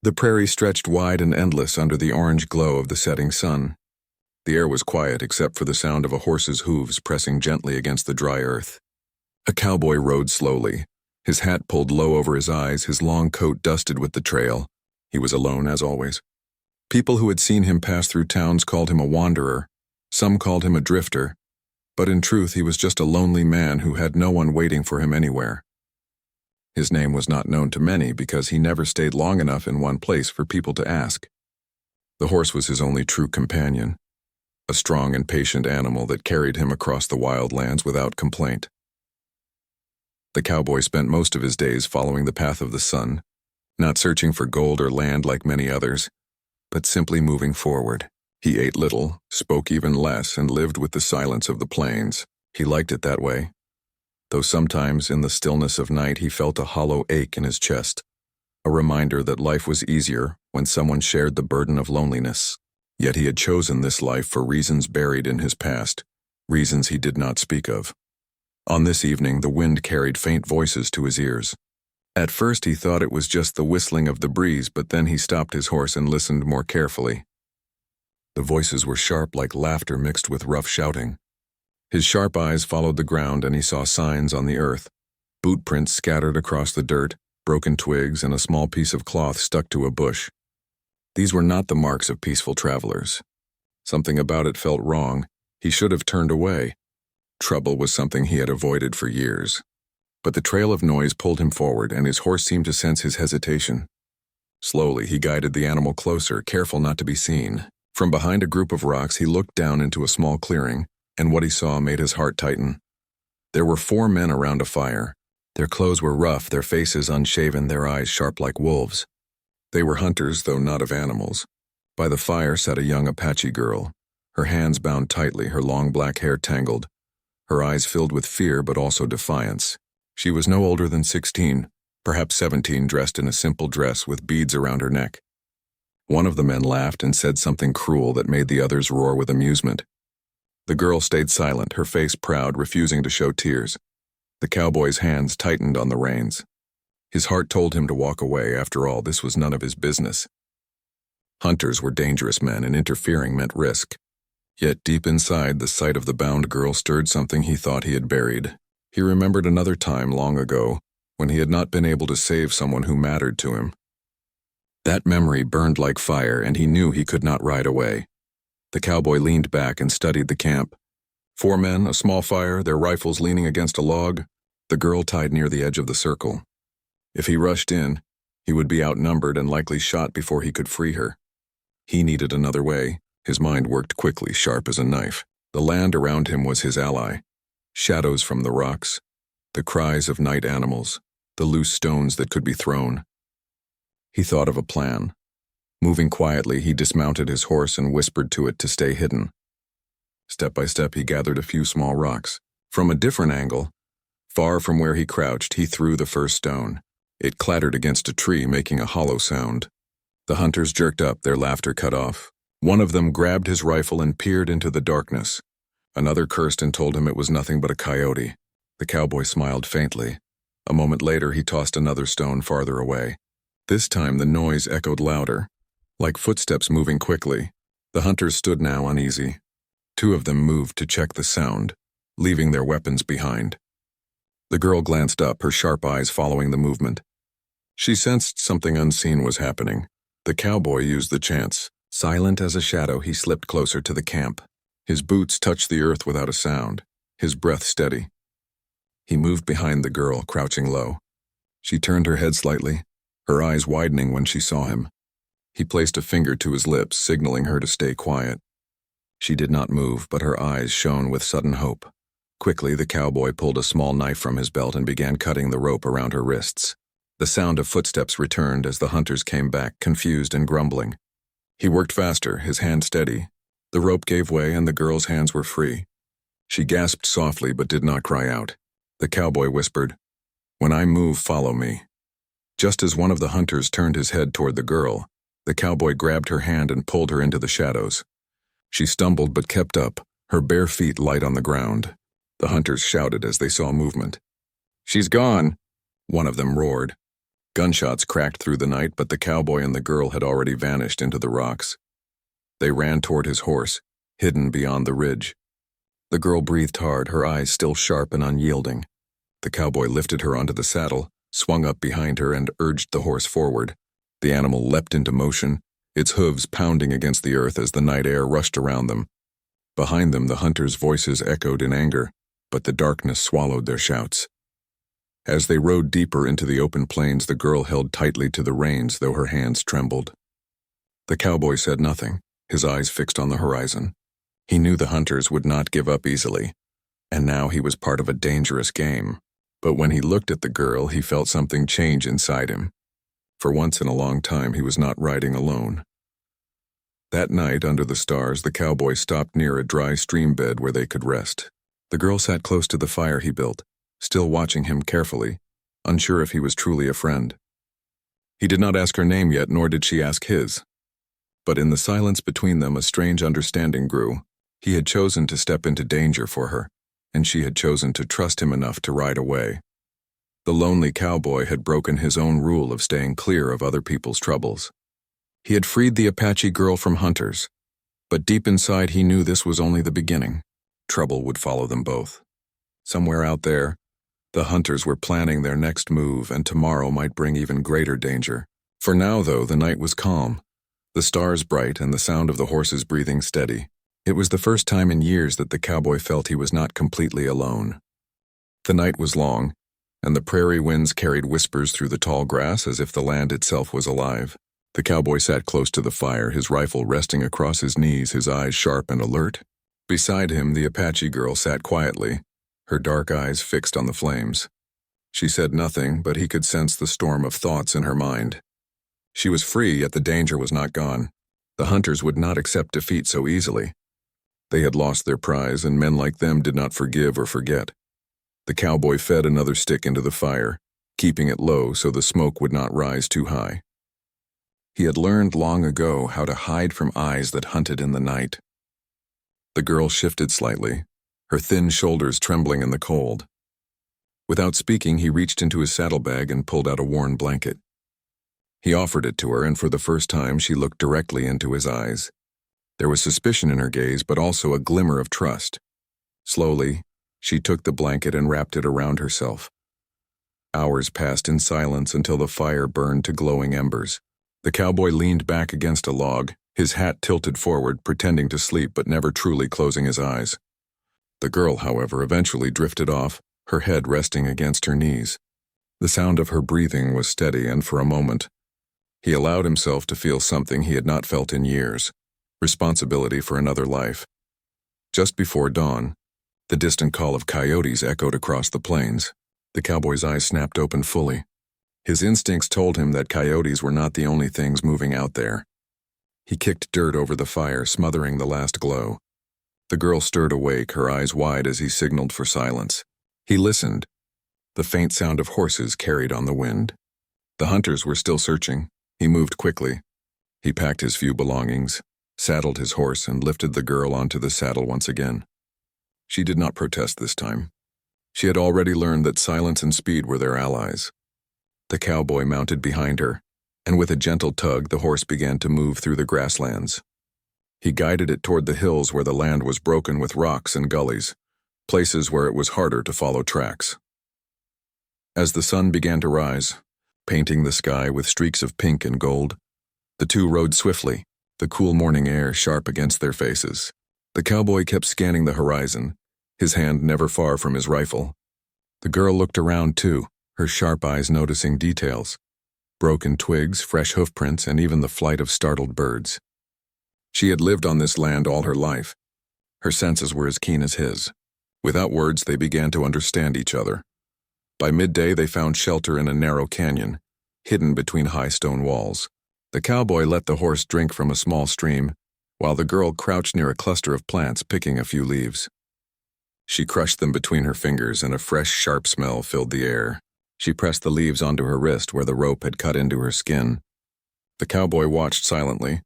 The prairie stretched wide and endless under the orange glow of the setting sun. The air was quiet except for the sound of a horse's hooves pressing gently against the dry earth. A cowboy rode slowly, his hat pulled low over his eyes, his long coat dusted with the trail. He was alone, as always. People who had seen him pass through towns called him a wanderer. Some called him a drifter. But in truth, he was just a lonely man who had no one waiting for him anywhere. His name was not known to many because he never stayed long enough in one place for people to ask. The horse was his only true companion, a strong and patient animal that carried him across the wild lands without complaint. The cowboy spent most of his days following the path of the sun, not searching for gold or land like many others, but simply moving forward. He ate little, spoke even less, and lived with the silence of the plains. He liked it that way, though sometimes in the stillness of night he felt a hollow ache in his chest, a reminder that life was easier when someone shared the burden of loneliness. Yet he had chosen this life for reasons buried in his past, reasons he did not speak of. On this evening, the wind carried faint voices to his ears. At first he thought it was just the whistling of the breeze, but then he stopped his horse and listened more carefully. The voices were sharp like laughter mixed with rough shouting. His sharp eyes followed the ground and he saw signs on the earth, boot prints scattered across the dirt, broken twigs, and a small piece of cloth stuck to a bush. These were not the marks of peaceful travelers. Something about it felt wrong. He should have turned away. Trouble was something he had avoided for years. But the trail of noise pulled him forward, and his horse seemed to sense his hesitation. Slowly, he guided the animal closer, careful not to be seen. From behind a group of rocks, he looked down into a small clearing, and what he saw made his heart tighten. There were 4 men around a fire. Their clothes were rough, their faces unshaven, their eyes sharp like wolves. They were hunters, though not of animals. By the fire sat a young Apache girl, her hands bound tightly, her long black hair tangled, her eyes filled with fear but also defiance. She was no older than 16, perhaps 17, dressed in a simple dress with beads around her neck. One of the men laughed and said something cruel that made the others roar with amusement. The girl stayed silent, her face proud, refusing to show tears. The cowboy's hands tightened on the reins. His heart told him to walk away. After all, this was none of his business. Hunters were dangerous men, and interfering meant risk. Yet deep inside, the sight of the bound girl stirred something he thought he had buried. He remembered another time long ago, when he had not been able to save someone who mattered to him. That memory burned like fire, and he knew he could not ride away. The cowboy leaned back and studied the camp. 4 men, a small fire, their rifles leaning against a log, the girl tied near the edge of the circle. If he rushed in, he would be outnumbered and likely shot before he could free her. He needed another way. His mind worked quickly, sharp as a knife. The land around him was his ally. Shadows from the rocks, the cries of night animals, the loose stones that could be thrown. He thought of a plan. Moving quietly, he dismounted his horse and whispered to it to stay hidden. Step by step, he gathered a few small rocks. From a different angle, far from where he crouched, he threw the first stone. It clattered against a tree, making a hollow sound. The hunters jerked up, their laughter cut off. One of them grabbed his rifle and peered into the darkness. Another cursed and told him it was nothing but a coyote. The cowboy smiled faintly. A moment later, he tossed another stone farther away. This time, the noise echoed louder, like footsteps moving quickly. The hunters stood now uneasy. 2 of them moved to check the sound, leaving their weapons behind. The girl glanced up, her sharp eyes following the movement. She sensed something unseen was happening. The cowboy used the chance. Silent as a shadow, he slipped closer to the camp. His boots touched the earth without a sound, his breath steady. He moved behind the girl, crouching low. She turned her head slightly, her eyes widening when she saw him. He placed a finger to his lips, signaling her to stay quiet. She did not move, but her eyes shone with sudden hope. Quickly, the cowboy pulled a small knife from his belt and began cutting the rope around her wrists. The sound of footsteps returned as the hunters came back, confused and grumbling. He worked faster, his hand steady. The rope gave way and the girl's hands were free. She gasped softly but did not cry out. The cowboy whispered, "When I move, follow me." Just as one of the hunters turned his head toward the girl, the cowboy grabbed her hand and pulled her into the shadows. She stumbled but kept up, her bare feet light on the ground. The hunters shouted as they saw movement. "She's gone," one of them roared. Gunshots cracked through the night, but the cowboy and the girl had already vanished into the rocks. They ran toward his horse, hidden beyond the ridge. The girl breathed hard, her eyes still sharp and unyielding. The cowboy lifted her onto the saddle, swung up behind her, and urged the horse forward. The animal leapt into motion, its hooves pounding against the earth as the night air rushed around them. Behind them, the hunters' voices echoed in anger, but the darkness swallowed their shouts. As they rode deeper into the open plains, the girl held tightly to the reins, though her hands trembled. The cowboy said nothing, his eyes fixed on the horizon. He knew the hunters would not give up easily, and now he was part of a dangerous game. But when he looked at the girl, he felt something change inside him. For once in a long time, he was not riding alone. That night, under the stars, the cowboy stopped near a dry stream bed where they could rest. The girl sat close to the fire he built, still watching him carefully, unsure if he was truly a friend. He did not ask her name yet, nor did she ask his. But in the silence between them, a strange understanding grew. He had chosen to step into danger for her, and she had chosen to trust him enough to ride away. The lonely cowboy had broken his own rule of staying clear of other people's troubles. He had freed the Apache girl from hunters, but deep inside he knew this was only the beginning. Trouble would follow them both. Somewhere out there, the hunters were planning their next move, and tomorrow might bring even greater danger. For now, though, the night was calm, the stars bright and the sound of the horses breathing steady. It was the first time in years that the cowboy felt he was not completely alone. The night was long, and the prairie winds carried whispers through the tall grass as if the land itself was alive. The cowboy sat close to the fire, his rifle resting across his knees, his eyes sharp and alert. Beside him, the Apache girl sat quietly, her dark eyes fixed on the flames. She said nothing, but he could sense the storm of thoughts in her mind. She was free, yet the danger was not gone. The hunters would not accept defeat so easily. They had lost their prize, and men like them did not forgive or forget. The cowboy fed another stick into the fire, keeping it low so the smoke would not rise too high. He had learned long ago how to hide from eyes that hunted in the night. The girl shifted slightly, her thin shoulders trembling in the cold. Without speaking, he reached into his saddlebag and pulled out a worn blanket. He offered it to her, and for the first time she looked directly into his eyes. There was suspicion in her gaze, but also a glimmer of trust. Slowly, she took the blanket and wrapped it around herself. Hours passed in silence until the fire burned to glowing embers. The cowboy leaned back against a log, his hat tilted forward, pretending to sleep but never truly closing his eyes. The girl, however, eventually drifted off, her head resting against her knees. The sound of her breathing was steady, and for a moment, he allowed himself to feel something he had not felt in years: responsibility for another life. Just before dawn, the distant call of coyotes echoed across the plains. The cowboy's eyes snapped open fully. His instincts told him that coyotes were not the only things moving out there. He kicked dirt over the fire, smothering the last glow. The girl stirred awake, her eyes wide as he signaled for silence. He listened. The faint sound of horses carried on the wind. The hunters were still searching. He moved quickly. He packed his few belongings, saddled his horse, and lifted the girl onto the saddle once again. She did not protest this time. She had already learned that silence and speed were their allies. The cowboy mounted behind her, and with a gentle tug, the horse began to move through the grasslands. He guided it toward the hills where the land was broken with rocks and gullies, places where it was harder to follow tracks. As the sun began to rise, painting the sky with streaks of pink and gold, the two rode swiftly, the cool morning air sharp against their faces. The cowboy kept scanning the horizon, his hand never far from his rifle. The girl looked around too, her sharp eyes noticing details: broken twigs, fresh hoofprints, and even the flight of startled birds. She had lived on this land all her life. Her senses were as keen as his. Without words, they began to understand each other. By midday, they found shelter in a narrow canyon, hidden between high stone walls. The cowboy let the horse drink from a small stream, while the girl crouched near a cluster of plants, picking a few leaves. She crushed them between her fingers, and a fresh, sharp smell filled the air. She pressed the leaves onto her wrist where the rope had cut into her skin. The cowboy watched silently.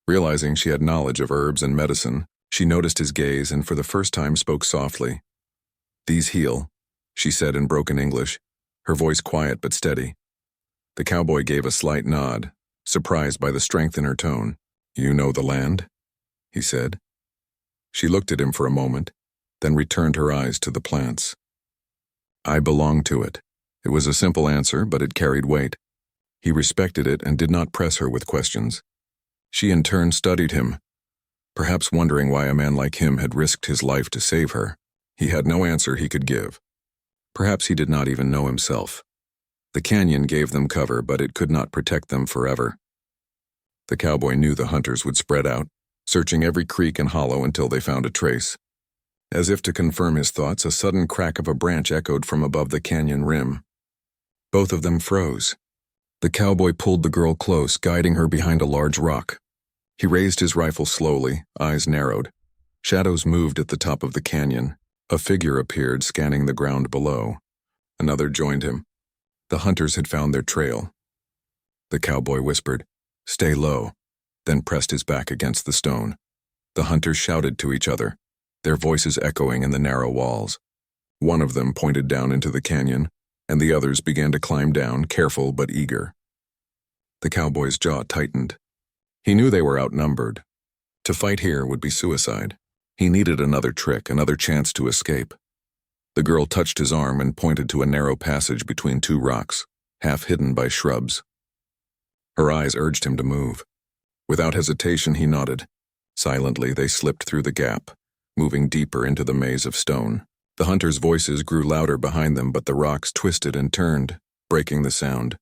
Realizing she had knowledge of herbs and medicine, she noticed his gaze and for the first time spoke softly. "These heal," she said in broken English, her voice quiet but steady. The cowboy gave a slight nod, surprised by the strength in her tone. "You know the land?" he said. She looked at him for a moment, then returned her eyes to the plants. "I belong to it." It was a simple answer, but it carried weight. He respected it and did not press her with questions. She in turn studied him, perhaps wondering why a man like him had risked his life to save her. He had no answer he could give. Perhaps he did not even know himself. The canyon gave them cover, but it could not protect them forever. The cowboy knew the hunters would spread out, searching every creek and hollow until they found a trace. As if to confirm his thoughts, a sudden crack of a branch echoed from above the canyon rim. Both of them froze. The cowboy pulled the girl close, guiding her behind a large rock. He raised his rifle slowly, eyes narrowed. Shadows moved at the top of the canyon. A figure appeared, scanning the ground below. Another joined him. The hunters had found their trail. The cowboy whispered, "Stay low," then pressed his back against the stone. The hunters shouted to each other, their voices echoing in the narrow walls. One of them pointed down into the canyon, and the others began to climb down, careful but eager. The cowboy's jaw tightened. He knew they were outnumbered. To fight here would be suicide. He needed another trick, another chance to escape. The girl touched his arm and pointed to a narrow passage between two rocks, half hidden by shrubs. Her eyes urged him to move. Without hesitation, he nodded. Silently, they slipped through the gap, moving deeper into the maze of stone. The hunters' voices grew louder behind them, but the rocks twisted and turned, breaking the sound.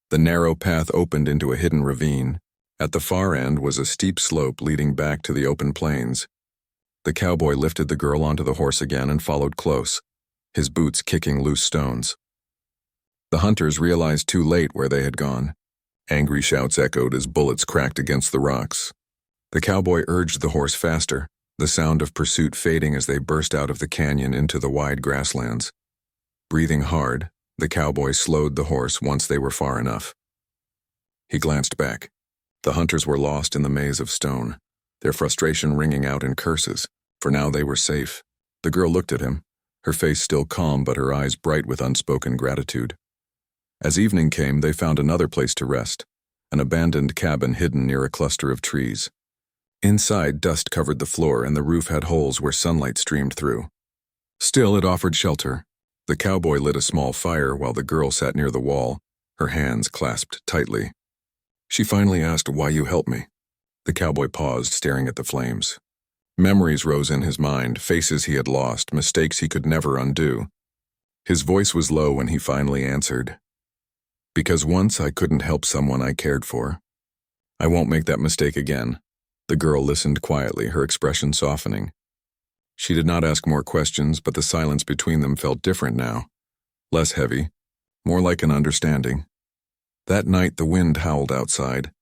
The narrow path opened into a hidden ravine. At the far end was a steep slope leading back to the open plains. The cowboy lifted the girl onto the horse again and followed close, his boots kicking loose stones. The hunters realized too late where they had gone. Angry shouts echoed as bullets cracked against the rocks. The cowboy urged the horse faster, the sound of pursuit fading as they burst out of the canyon into the wide grasslands. Breathing hard, the cowboy slowed the horse once they were far enough. He glanced back. The hunters were lost in the maze of stone, their frustration ringing out in curses, for now they were safe. The girl looked at him, her face still calm but her eyes bright with unspoken gratitude. As evening came, they found another place to rest, an abandoned cabin hidden near a cluster of trees. Inside, dust covered the floor and the roof had holes where sunlight streamed through. Still, it offered shelter. The cowboy lit a small fire while the girl sat near the wall, her hands clasped tightly. She finally asked, "Why you help me?" The cowboy paused, staring at the flames. Memories rose in his mind, faces he had lost, mistakes he could never undo. His voice was low when he finally answered, "Because once I couldn't help someone I cared for. I won't make that mistake again." The girl listened quietly, her expression softening. She did not ask more questions, but the silence between them felt different now. Less heavy, more like an understanding. That night the wind howled outside,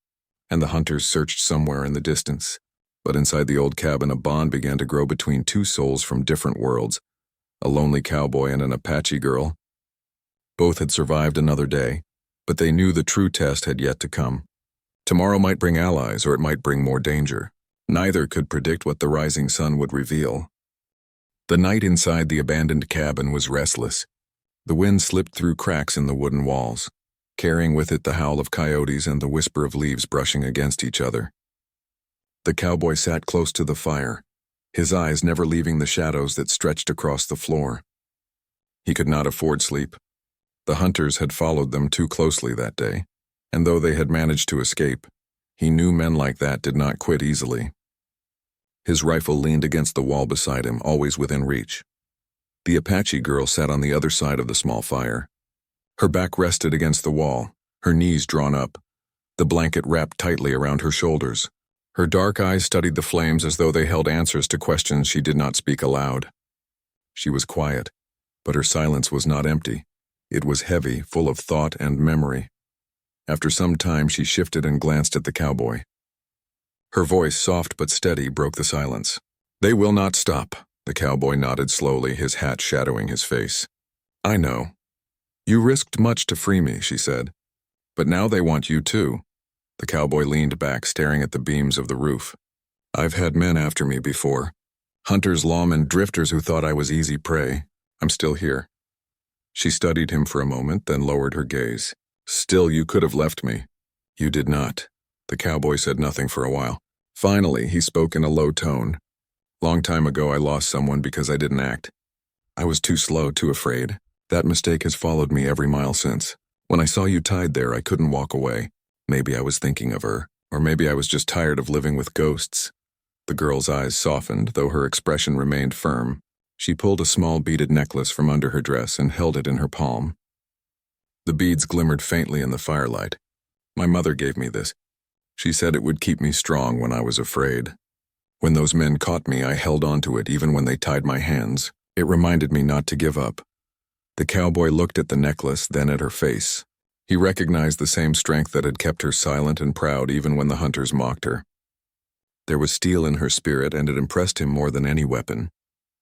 and the hunters searched somewhere in the distance. But inside the old cabin, a bond began to grow between two souls from different worlds, a lonely cowboy and an Apache girl. Both had survived another day, but they knew the true test had yet to come. Tomorrow might bring allies, or it might bring more danger. Neither could predict what the rising sun would reveal. The night inside the abandoned cabin was restless. The wind slipped through cracks in the wooden walls, carrying with it the howl of coyotes and the whisper of leaves brushing against each other. The cowboy sat close to the fire, his eyes never leaving the shadows that stretched across the floor. He could not afford sleep. The hunters had followed them too closely that day, and though they had managed to escape, he knew men like that did not quit easily. His rifle leaned against the wall beside him, always within reach. The Apache girl sat on the other side of the small fire. Her back rested against the wall, her knees drawn up, the blanket wrapped tightly around her shoulders. Her dark eyes studied the flames as though they held answers to questions she did not speak aloud. She was quiet, but her silence was not empty. It was heavy, full of thought and memory. After some time, she shifted and glanced at the cowboy. Her voice, soft but steady, broke the silence. "They will not stop." The cowboy nodded slowly, his hat shadowing his face. "I know. You risked much to free me," she said. "But now they want you too." The cowboy leaned back, staring at the beams of the roof. "I've had men after me before. Hunters, lawmen, drifters who thought I was easy prey. I'm still here." She studied him for a moment, then lowered her gaze. Still, you could have left me. You did not. The cowboy said nothing for a while. Finally, he spoke in a low tone. Long time ago, I lost someone because I didn't act. I was too slow, too afraid. That mistake has followed me every mile since. When I saw you tied there, I couldn't walk away. Maybe I was thinking of her, or maybe I was just tired of living with ghosts. The girl's eyes softened, though her expression remained firm. She pulled a small beaded necklace from under her dress and held it in her palm. The beads glimmered faintly in the firelight. My mother gave me this. She said it would keep me strong when I was afraid. When those men caught me, I held onto it even when they tied my hands. It reminded me not to give up. The cowboy looked at the necklace, then at her face. He recognized the same strength that had kept her silent and proud even when the hunters mocked her. There was steel in her spirit, and it impressed him more than any weapon.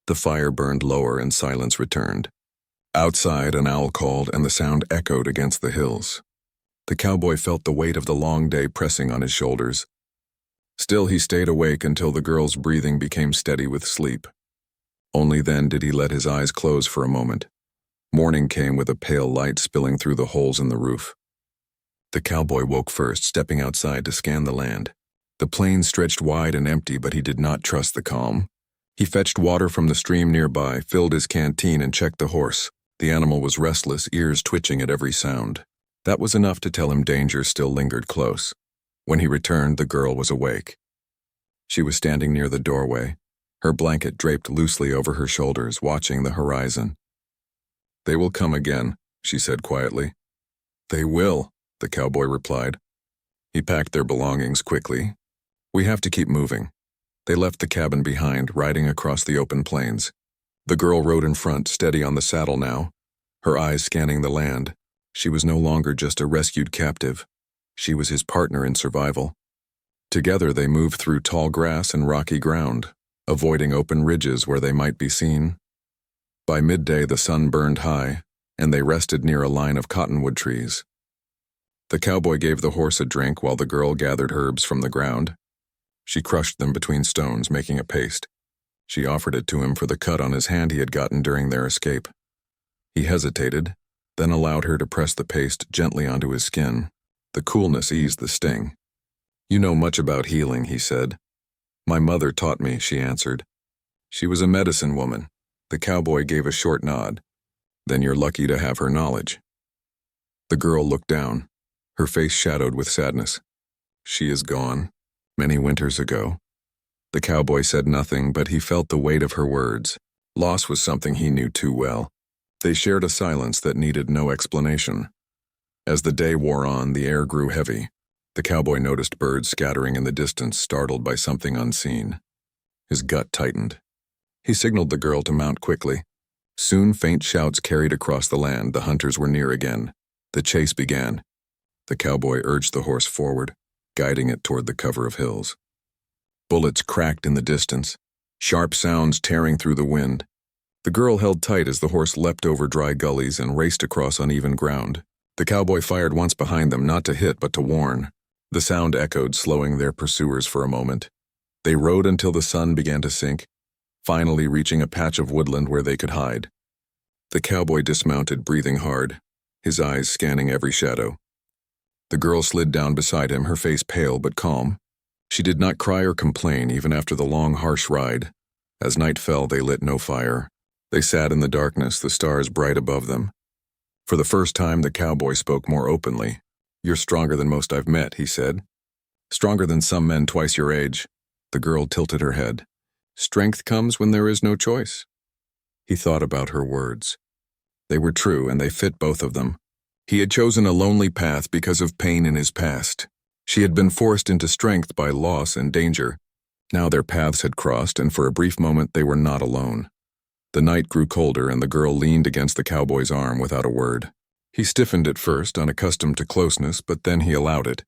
The fire burned lower and silence returned. Outside, an owl called, and the sound echoed against the hills. The cowboy felt the weight of the long day pressing on his shoulders. Still, he stayed awake until the girl's breathing became steady with sleep. Only then did he let his eyes close for a moment. Morning came with a pale light spilling through the holes in the roof. The cowboy woke first, stepping outside to scan the land. The plain stretched wide and empty, but he did not trust the calm. He fetched water from the stream nearby, filled his canteen, and checked the horse. The animal was restless, ears twitching at every sound. That was enough to tell him danger still lingered close. When he returned, the girl was awake. She was standing near the doorway, her blanket draped loosely over her shoulders, watching the horizon. "They will come again," she said quietly. "They will," the cowboy replied. He packed their belongings quickly. "We have to keep moving." They left the cabin behind, riding across the open plains. The girl rode in front, steady on the saddle now, her eyes scanning the land. She was no longer just a rescued captive. She was his partner in survival. Together they moved through tall grass and rocky ground, avoiding open ridges where they might be seen. By midday the sun burned high, and they rested near a line of cottonwood trees. The cowboy gave the horse a drink while the girl gathered herbs from the ground. She crushed them between stones, making a paste. She offered it to him for the cut on his hand he had gotten during their escape. He hesitated, then allowed her to press the paste gently onto his skin. The coolness eased the sting. "You know much about healing," he said. "My mother taught me," she answered. "She was a medicine woman." The cowboy gave a short nod. "Then you're lucky to have her knowledge." The girl looked down, her face shadowed with sadness. "She is gone, many winters ago." The cowboy said nothing, but he felt the weight of her words. Loss was something he knew too well. They shared a silence that needed no explanation. As the day wore on, the air grew heavy. The cowboy noticed birds scattering in the distance, startled by something unseen. His gut tightened. He signaled the girl to mount quickly. Soon faint shouts carried across the land. The hunters were near again. The chase began. The cowboy urged the horse forward, guiding it toward the cover of hills. Bullets cracked in the distance, sharp sounds tearing through the wind. The girl held tight as the horse leapt over dry gullies and raced across uneven ground. The cowboy fired once behind them, not to hit but to warn. The sound echoed, slowing their pursuers for a moment. They rode until the sun began to sink, finally reaching a patch of woodland where they could hide. The cowboy dismounted, breathing hard, his eyes scanning every shadow. The girl slid down beside him, her face pale but calm. She did not cry or complain even after the long, harsh ride. As night fell, they lit no fire. They sat in the darkness, the stars bright above them. For the first time, the cowboy spoke more openly. "You're stronger than most I've met," he said. "Stronger than some men twice your age." The girl tilted her head. "Strength comes when there is no choice." He thought about her words. They were true, and they fit both of them. He had chosen a lonely path because of pain in his past. She had been forced into strength by loss and danger. Now their paths had crossed, and for a brief moment they were not alone. The night grew colder, and the girl leaned against the cowboy's arm without a word. He stiffened at first, unaccustomed to closeness, but then he allowed it.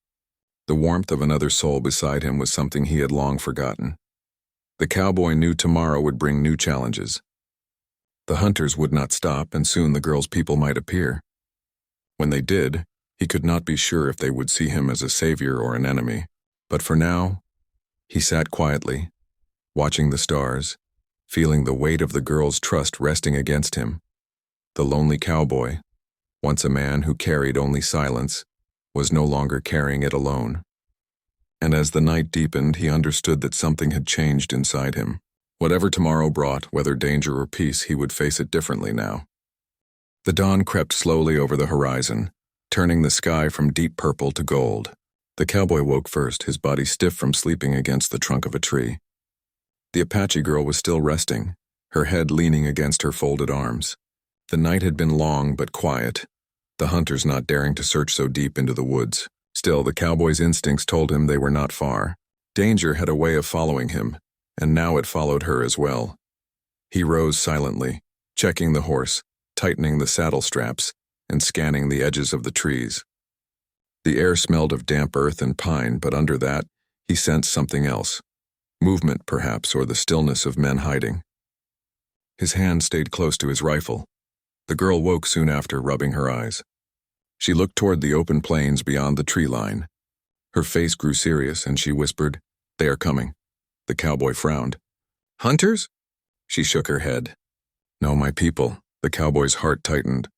The warmth of another soul beside him was something he had long forgotten. The cowboy knew tomorrow would bring new challenges. The hunters would not stop, and soon the girl's people might appear. When they did, he could not be sure if they would see him as a savior or an enemy. But for now, he sat quietly, watching the stars, feeling the weight of the girl's trust resting against him. The lonely cowboy, once a man who carried only silence, was no longer carrying it alone. And as the night deepened, he understood that something had changed inside him. Whatever tomorrow brought, whether danger or peace, he would face it differently now. The dawn crept slowly over the horizon, turning the sky from deep purple to gold. The cowboy woke first, his body stiff from sleeping against the trunk of a tree. The Apache girl was still resting, her head leaning against her folded arms. The night had been long but quiet, the hunters not daring to search so deep into the woods. Still, the cowboy's instincts told him they were not far. Danger had a way of following him, and now it followed her as well. He rose silently, checking the horse, tightening the saddle straps, and scanning the edges of the trees. The air smelled of damp earth and pine, but under that, he sensed something else. Movement, perhaps, or the stillness of men hiding. His hand stayed close to his rifle. The girl woke soon after, rubbing her eyes. She looked toward the open plains beyond the tree line. Her face grew serious, and she whispered, "They are coming." The cowboy frowned. "Hunters?" She shook her head. "No, my people." The cowboy's heart tightened.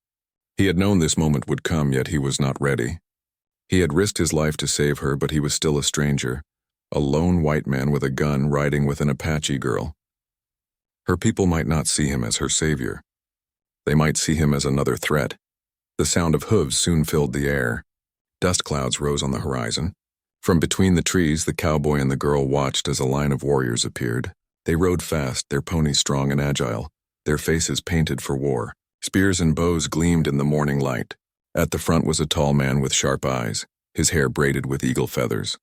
He had known this moment would come, yet he was not ready. He had risked his life to save her, but he was still a stranger, a lone white man with a gun riding with an Apache girl. Her people might not see him as her savior. They might see him as another threat. The sound of hooves soon filled the air. Dust clouds rose on the horizon. From between the trees, the cowboy and the girl watched as a line of warriors appeared. They rode fast, their ponies strong and agile, their faces painted for war. Spears and bows gleamed in the morning light. At the front was a tall man with sharp eyes, his hair braided with eagle feathers.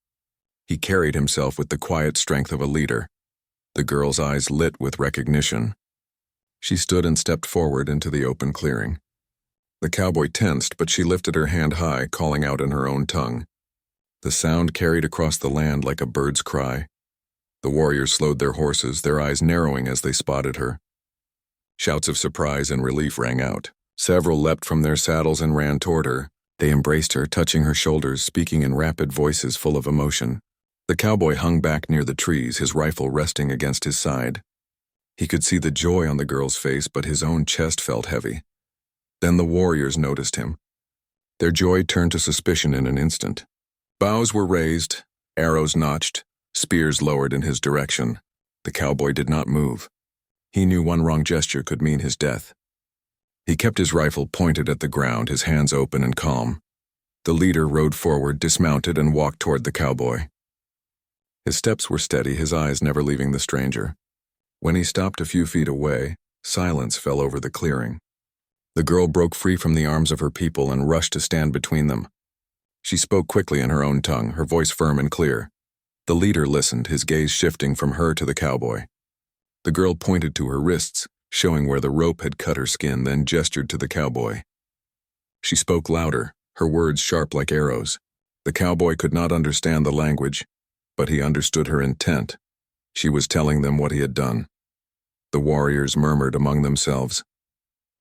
He carried himself with the quiet strength of a leader. The girl's eyes lit with recognition. She stood and stepped forward into the open clearing. The cowboy tensed, but she lifted her hand high, calling out in her own tongue. The sound carried across the land like a bird's cry. The warriors slowed their horses, their eyes narrowing as they spotted her. Shouts of surprise and relief rang out. Several leapt from their saddles and ran toward her. They embraced her, touching her shoulders, speaking in rapid voices full of emotion. The cowboy hung back near the trees, his rifle resting against his side. He could see the joy on the girl's face, but his own chest felt heavy. Then the warriors noticed him. Their joy turned to suspicion in an instant. Bows were raised, arrows notched, spears lowered in his direction. The cowboy did not move. He knew one wrong gesture could mean his death. He kept his rifle pointed at the ground, his hands open and calm. The leader rode forward, dismounted, and walked toward the cowboy. His steps were steady, his eyes never leaving the stranger. When he stopped a few feet away, silence fell over the clearing. The girl broke free from the arms of her people and rushed to stand between them. She spoke quickly in her own tongue, her voice firm and clear. The leader listened, his gaze shifting from her to the cowboy. The girl pointed to her wrists, showing where the rope had cut her skin, then gestured to the cowboy. She spoke louder, her words sharp like arrows. The cowboy could not understand the language, but he understood her intent. She was telling them what he had done. The warriors murmured among themselves.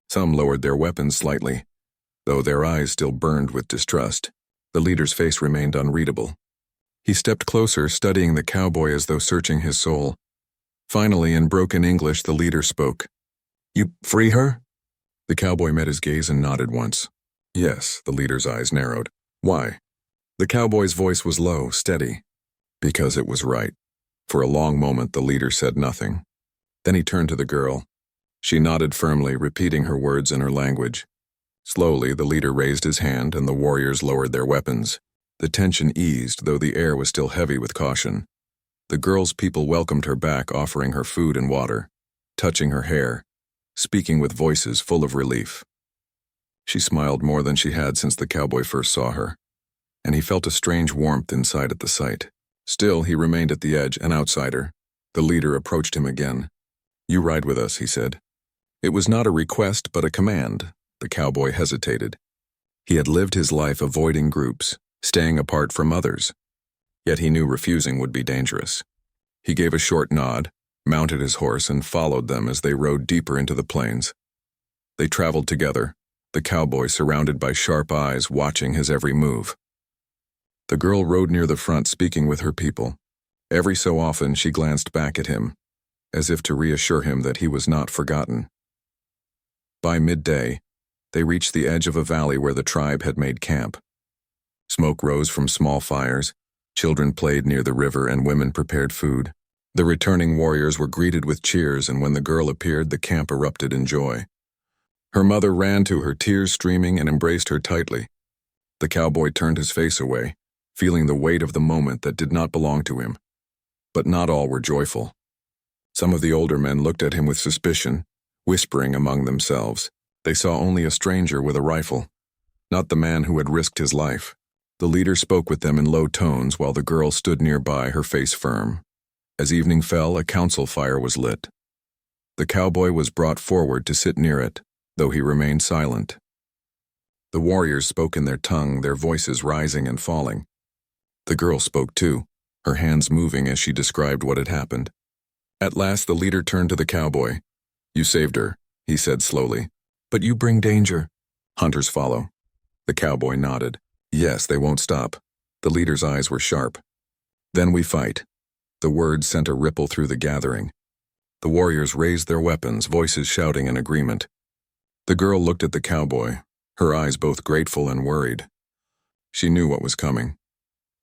Some lowered their weapons slightly, though their eyes still burned with distrust. The leader's face remained unreadable. He stepped closer, studying the cowboy as though searching his soul. Finally, in broken English, the leader spoke. "You free her?" The cowboy met his gaze and nodded once. "Yes," the leader's eyes narrowed. "Why?" The cowboy's voice was low, steady. "Because it was right." For a long moment, the leader said nothing. Then he turned to the girl. She nodded firmly, repeating her words in her language. Slowly, the leader raised his hand, and the warriors lowered their weapons. The tension eased, though the air was still heavy with caution. The girl's people welcomed her back, offering her food and water, touching her hair, speaking with voices full of relief. She smiled more than she had since the cowboy first saw her, and he felt a strange warmth inside at the sight. Still, he remained at the edge, an outsider. The leader approached him again. "You ride with us," he said. It was not a request, but a command. The cowboy hesitated. He had lived his life avoiding groups, staying apart from others. Yet he knew refusing would be dangerous. He gave a short nod, mounted his horse, and followed them as they rode deeper into the plains. They traveled together, the cowboy surrounded by sharp eyes watching his every move. The girl rode near the front, speaking with her people. Every so often she glanced back at him, as if to reassure him that he was not forgotten. By midday, They reached the edge of a valley where the tribe had made camp. Smoke rose from small fires, children played near the river, and women prepared food. The returning warriors were greeted with cheers, and when the girl appeared, the camp erupted in joy. Her mother ran to her, tears streaming, and embraced her tightly. The cowboy turned his face away, feeling the weight of the moment that did not belong to him. But not all were joyful. Some of the older men looked at him with suspicion, whispering among themselves. They saw only a stranger with a rifle, not the man who had risked his life. The leader spoke with them in low tones while the girl stood nearby, her face firm. As evening fell, a council fire was lit. The cowboy was brought forward to sit near it, though he remained silent. The warriors spoke in their tongue, their voices rising and falling. The girl spoke too, her hands moving as she described what had happened. At last the leader turned to the cowboy. "You saved her," he said slowly. "But you bring danger." "Hunters follow." The cowboy nodded. "Yes, they won't stop." The leader's eyes were sharp. "Then we fight." The words sent a ripple through the gathering. The warriors raised their weapons, voices shouting in agreement. The girl looked at the cowboy, her eyes both grateful and worried. She knew what was coming.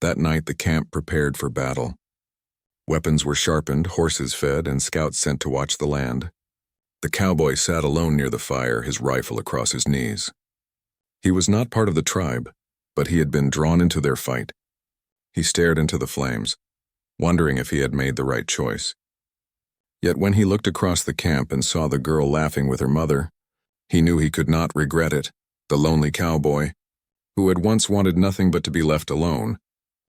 That night the camp prepared for battle. Weapons were sharpened, horses fed, and scouts sent to watch the land. The cowboy sat alone near the fire, his rifle across his knees. He was not part of the tribe, but he had been drawn into their fight. He stared into the flames, wondering if he had made the right choice. Yet when he looked across the camp and saw the girl laughing with her mother, he knew he could not regret it. The lonely cowboy, who had once wanted nothing but to be left alone,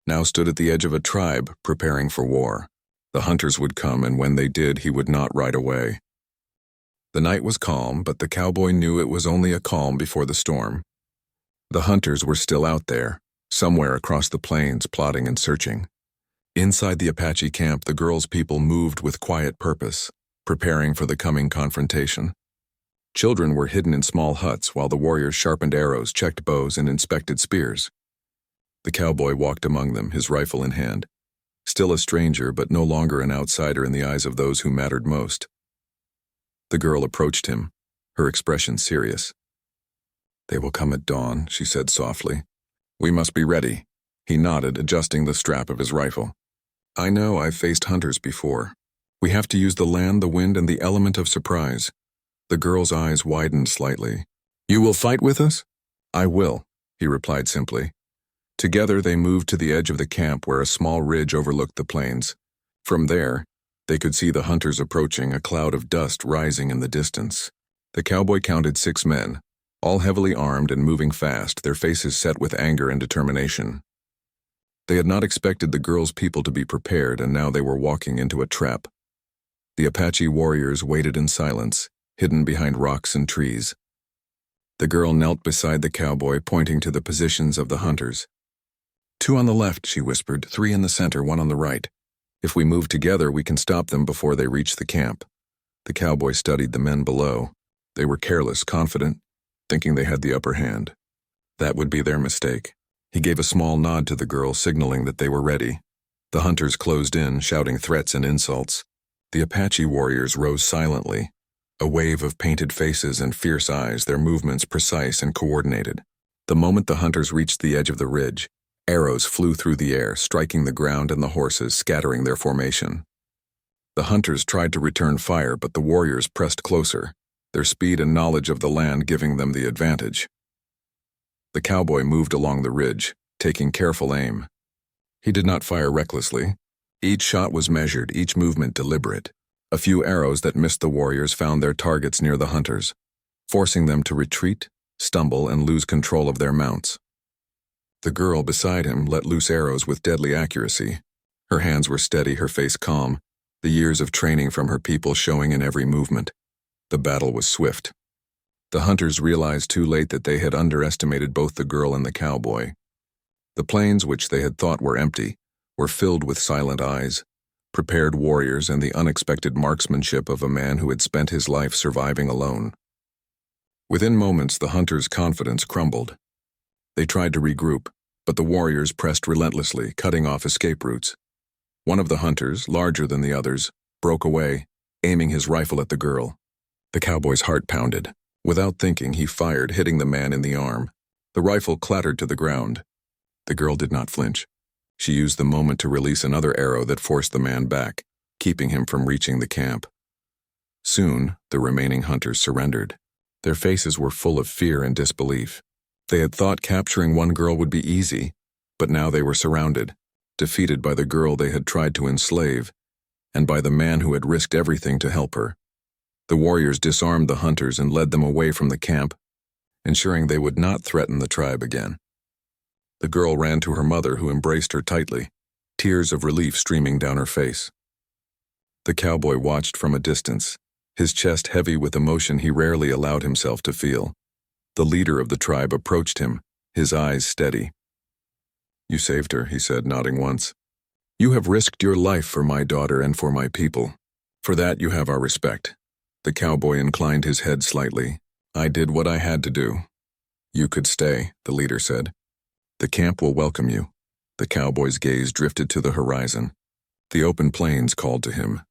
now stood at the edge of a tribe preparing for war. The hunters would come, and when they did, he would not ride away. The night was calm, but the cowboy knew it was only a calm before the storm. The hunters were still out there, somewhere across the plains, plotting and searching. Inside the Apache camp, the girl's people moved with quiet purpose, preparing for the coming confrontation. Children were hidden in small huts while the warriors sharpened arrows, checked bows, and inspected spears. The cowboy walked among them, his rifle in hand, still a stranger but no longer an outsider in the eyes of those who mattered most. The girl approached him, her expression serious. "They will come at dawn," she said softly. "We must be ready." He nodded, adjusting the strap of his rifle. "I know, I've faced hunters before. We have to use the land, the wind, and the element of surprise." The girl's eyes widened slightly. "You will fight with us?" "I will," he replied simply. Together they moved to the edge of the camp where a small ridge overlooked the plains. From there, they could see the hunters approaching, a cloud of dust rising in the distance. The cowboy counted 6 men, all heavily armed and moving fast, their faces set with anger and determination. They had not expected the girl's people to be prepared, and now they were walking into a trap. The Apache warriors waited in silence, hidden behind rocks and trees. The girl knelt beside the cowboy, pointing to the positions of the hunters. "2 on the left," she whispered, 3 in the center, 1 on the right. "If we move together, we can stop them before they reach the camp." The cowboy studied the men below. They were careless, confident, thinking they had the upper hand. That would be their mistake. He gave a small nod to the girl, signaling that they were ready. The hunters closed in, shouting threats and insults. The Apache warriors rose silently, a wave of painted faces and fierce eyes, their movements precise and coordinated. The moment the hunters reached the edge of the ridge, arrows flew through the air, striking the ground and the horses, scattering their formation. The hunters tried to return fire, but the warriors pressed closer, their speed and knowledge of the land giving them the advantage. The cowboy moved along the ridge, taking careful aim. He did not fire recklessly. Each shot was measured, each movement deliberate. A few arrows that missed the warriors found their targets near the hunters, forcing them to retreat, stumble, and lose control of their mounts. The girl beside him let loose arrows with deadly accuracy. Her hands were steady, her face calm, the years of training from her people showing in every movement. The battle was swift. The hunters realized too late that they had underestimated both the girl and the cowboy. The plains, which they had thought were empty, were filled with silent eyes, prepared warriors, and the unexpected marksmanship of a man who had spent his life surviving alone. Within moments, the hunters' confidence crumbled. They tried to regroup, but the warriors pressed relentlessly, cutting off escape routes. One of the hunters, larger than the others, broke away, aiming his rifle at the girl. The cowboy's heart pounded. Without thinking, he fired, hitting the man in the arm. The rifle clattered to the ground. The girl did not flinch. She used the moment to release another arrow that forced the man back, keeping him from reaching the camp. Soon, the remaining hunters surrendered. Their faces were full of fear and disbelief. They had thought capturing one girl would be easy, but now they were surrounded, defeated by the girl they had tried to enslave, and by the man who had risked everything to help her. The warriors disarmed the hunters and led them away from the camp, ensuring they would not threaten the tribe again. The girl ran to her mother, who embraced her tightly, tears of relief streaming down her face. The cowboy watched from a distance, his chest heavy with emotion he rarely allowed himself to feel. The leader of the tribe approached him, his eyes steady. "You saved her," he said, nodding once. "You have risked your life for my daughter and for my people. For that you have our respect." The cowboy inclined his head slightly. "I did what I had to do." "You could stay," the leader said. "The camp will welcome you." The cowboy's gaze drifted to the horizon. The open plains called to him,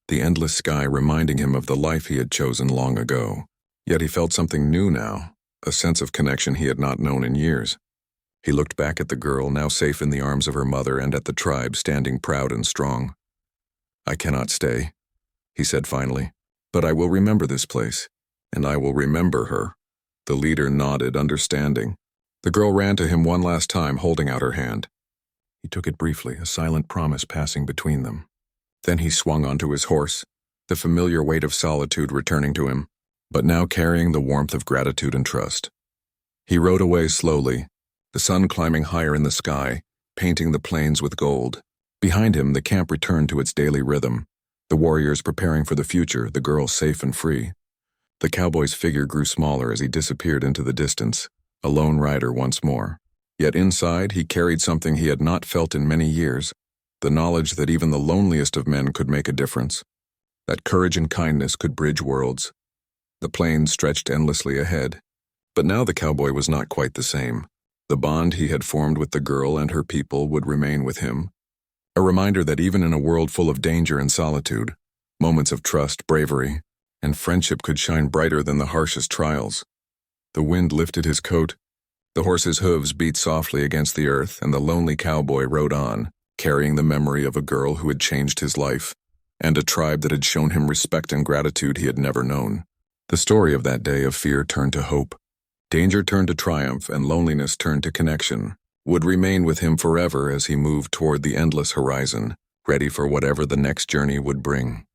the endless sky reminding him of the life he had chosen long ago. Yet he felt something new now, a sense of connection he had not known in years. He looked back at the girl, now safe in the arms of her mother, and at the tribe standing proud and strong. "I cannot stay," he said finally, "but I will remember this place, and I will remember her." The leader nodded, understanding. The girl ran to him one last time, holding out her hand. He took it briefly, a silent promise passing between them. Then he swung onto his horse, the familiar weight of solitude returning to him, but now carrying the warmth of gratitude and trust. He rode away slowly, the sun climbing higher in the sky, painting the plains with gold. Behind him, the camp returned to its daily rhythm, the warriors preparing for the future, the girl safe and free. The cowboy's figure grew smaller as he disappeared into the distance, a lone rider once more. Yet inside, he carried something he had not felt in many years, the knowledge that even the loneliest of men could make a difference, that courage and kindness could bridge worlds. The plains stretched endlessly ahead, but now the cowboy was not quite the same. The bond he had formed with the girl and her people would remain with him, a reminder that even in a world full of danger and solitude, moments of trust, bravery, and friendship could shine brighter than the harshest trials. The wind lifted his coat, the horse's hooves beat softly against the earth, and the lonely cowboy rode on, carrying the memory of a girl who had changed his life, and a tribe that had shown him respect and gratitude he had never known. The story of that day of fear turned to hope, danger turned to triumph, and loneliness turned to connection, would remain with him forever as he moved toward the endless horizon, ready for whatever the next journey would bring.